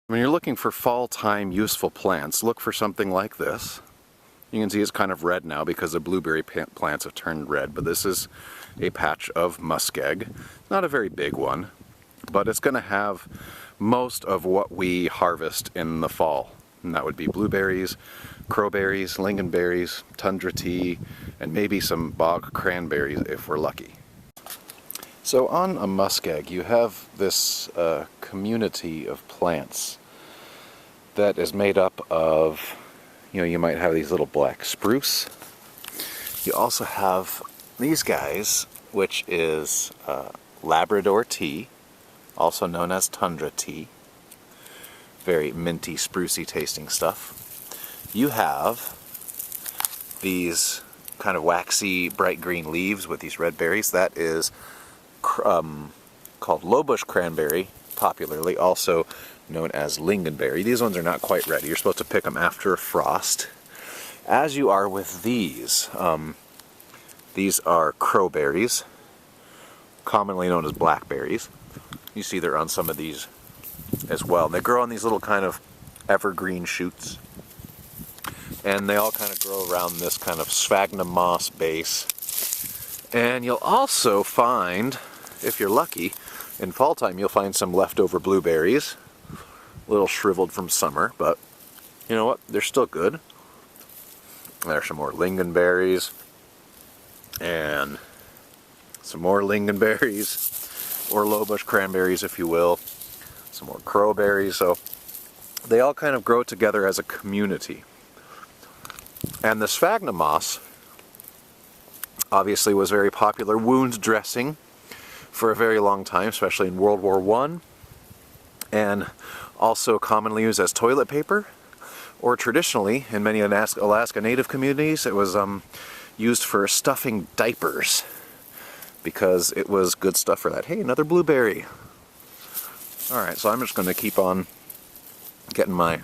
When you're looking for fall-time useful plants, look for something like this. You can see it's kind of red now because the blueberry plants have turned red, but this is a patch of muskeg. Not a very big one, but it's going to have most of what we harvest in the fall. And that would be blueberries, crowberries, lingonberries, Tundra Tea, and maybe some bog cranberries if we're lucky. So on a muskeg, you have this community of plants that is made up of, you might have these little black spruce. You also have these guys, which is Labrador Tea, also known as Tundra Tea. Very minty, sprucey tasting stuff. You have these kind of waxy, bright green leaves with these red berries. That is called lowbush cranberry, popularly also known as Lingonberry. These ones are not quite ready. You're supposed to pick them after frost, as you are with these. These are crowberries, commonly known as blackberries. You see they're on some of these as well. They grow on these little kind of evergreen shoots, and they all kind of grow around this kind of sphagnum moss base. And you'll also find, if you're lucky, in fall time you'll find some leftover blueberries, a little shriveled from summer, but you know what, they're still good. There's some more lingonberries, and some more lingonberries, or lowbush cranberries if you will, some more crowberries. So they all kind of grow together as a community. And the sphagnum moss obviously was very popular wound dressing for a very long time, especially in World War I, and also commonly used as toilet paper, or traditionally in many Alaska Native communities it was used for stuffing diapers, because it was good stuff for that. Hey, another blueberry. Alright, so I'm just going to keep on getting my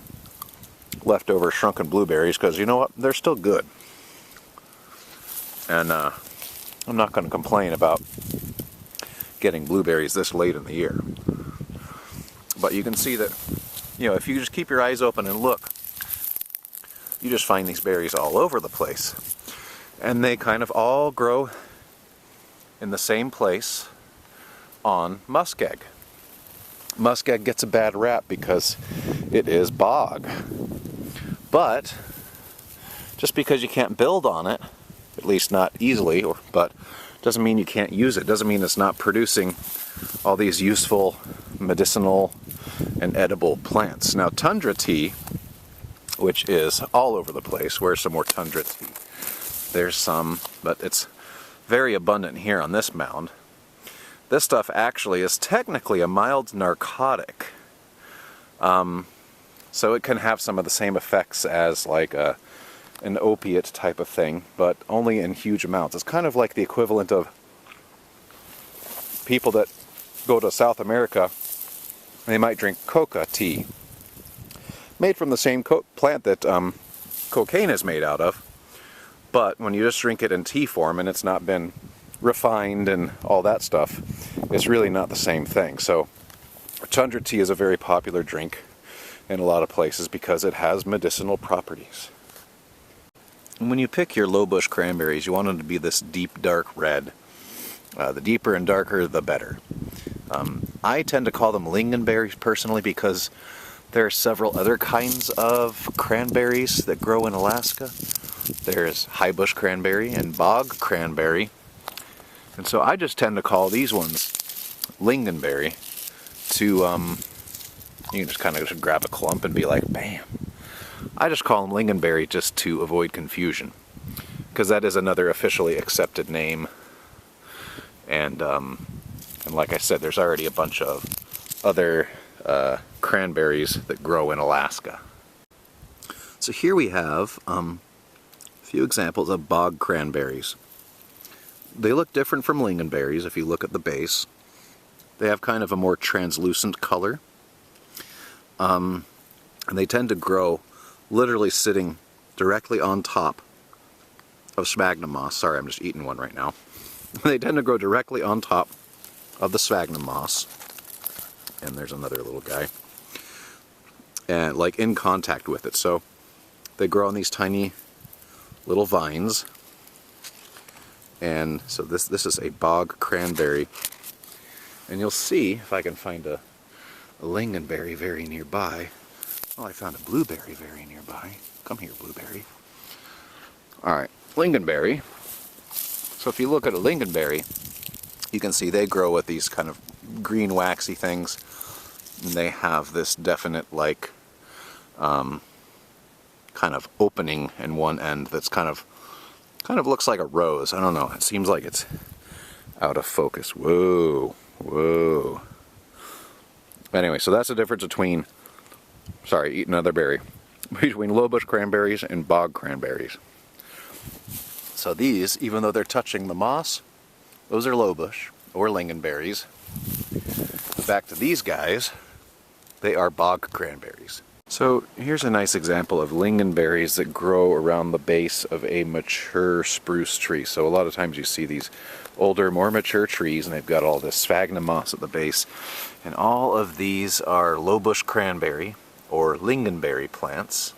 leftover shrunken blueberries, because you know what, they're still good. And I'm not going to complain about getting blueberries this late in the year. But you can see that, if you just keep your eyes open and look, you just find these berries all over the place. And they kind of all grow in the same place on muskeg. Muskeg gets a bad rap because it is bog. But just because you can't build on it, at least not easily, but doesn't mean you can't use it. Doesn't mean it's not producing all these useful medicinal and edible plants. Now Tundra Tea, which is all over the place. Where's some more Tundra Tea? There's some, but it's very abundant here on this mound. This stuff actually is technically a mild narcotic. So it can have some of the same effects as like an opiate type of thing, but only in huge amounts. It's kind of like the equivalent of people that go to South America, they might drink coca tea, made from the same plant that cocaine is made out of, but when you just drink it in tea form and it's not been refined and all that stuff, it's really not the same thing. So Tundra Tea is a very popular drink in a lot of places because it has medicinal properties. And when you pick your lowbush cranberries, you want them to be this deep dark red. The deeper and darker the better. I tend to call them lingonberries personally because there are several other kinds of cranberries that grow in Alaska. There's highbush cranberry and bog cranberry. And so I just tend to call these ones lingonberry to, you can just kind of grab a clump and be like, bam. I just call them lingonberry just to avoid confusion, because that is another officially accepted name. And like I said, there's already a bunch of other cranberries that grow in Alaska. So here we have a few examples of bog cranberries. They look different from lingonberries if you look at the base. They have kind of a more translucent color. And they tend to grow literally sitting directly on top of sphagnum moss. Sorry, I'm just eating one right now. They tend to grow directly on top of the sphagnum moss. And there's another little guy. and like in contact with it. So they grow on these tiny little vines. And so this is a bog cranberry. And you'll see, if I can find a lingonberry very nearby. Oh, I found a blueberry very nearby. Come here, blueberry. Alright, lingonberry. So if you look at a lingonberry, you can see they grow with these kind of green waxy things. And they have this definite like kind of opening in one end that's kind of looks like a rose. I don't know. It seems like it's out of focus. Whoa, whoa. Anyway, so that's the difference between, sorry, eat another berry, between lowbush cranberries and bog cranberries. So these, even though they're touching the moss, those are lowbush or lingonberries. Back to these guys, they are bog cranberries. So here's a nice example of lingonberries that grow around the base of a mature spruce tree. So a lot of times you see these older, more mature trees, and they've got all this sphagnum moss at the base. And all of these are lowbush cranberry or lingonberry plants.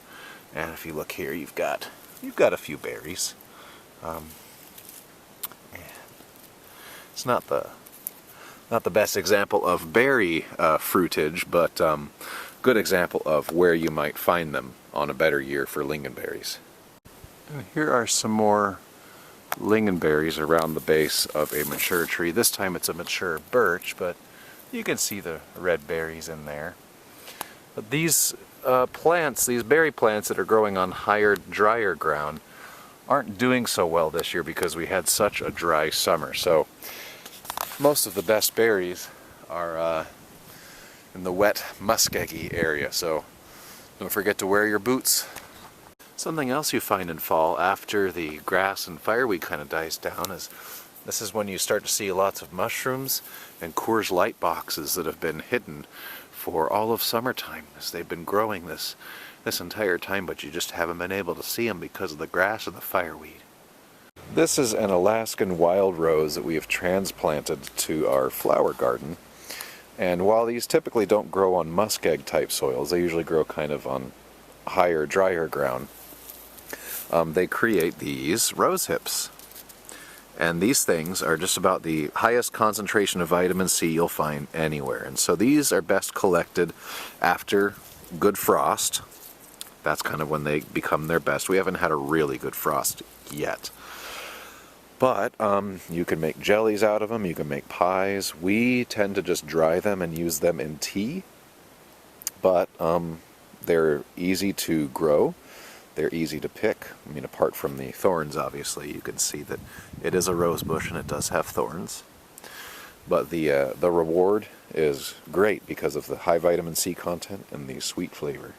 And if you look here, you've got a few berries. It's not the best example of berry fruitage, but good example of where you might find them on a better year for lingonberries. Here are some more lingonberries around the base of a mature tree. This time it's a mature birch, but you can see the red berries in there. But these plants, these berry plants that are growing on higher, drier ground, aren't doing so well this year because we had such a dry summer. So most of the best berries are in the wet, muskeggy area, so don't forget to wear your boots. Something else you find in fall after the grass and fireweed kind of dies down is this is when you start to see lots of mushrooms and Coors Light boxes that have been hidden for all of summertime, as they've been growing this entire time, but you just haven't been able to see them because of the grass and the fireweed. This is an Alaskan wild rose that we have transplanted to our flower garden. And while these typically don't grow on muskeg type soils, they usually grow kind of on higher, drier ground. They create these rose hips. And these things are just about the highest concentration of vitamin C you'll find anywhere. And so these are best collected after good frost. That's kind of when they become their best. We haven't had a really good frost yet. But you can make jellies out of them, you can make pies. We tend to just dry them and use them in tea. But they're easy to grow, they're easy to pick. I mean, apart from the thorns, obviously, you can see that it is a rose bush and it does have thorns. But the reward is great because of the high vitamin C content and the sweet flavor.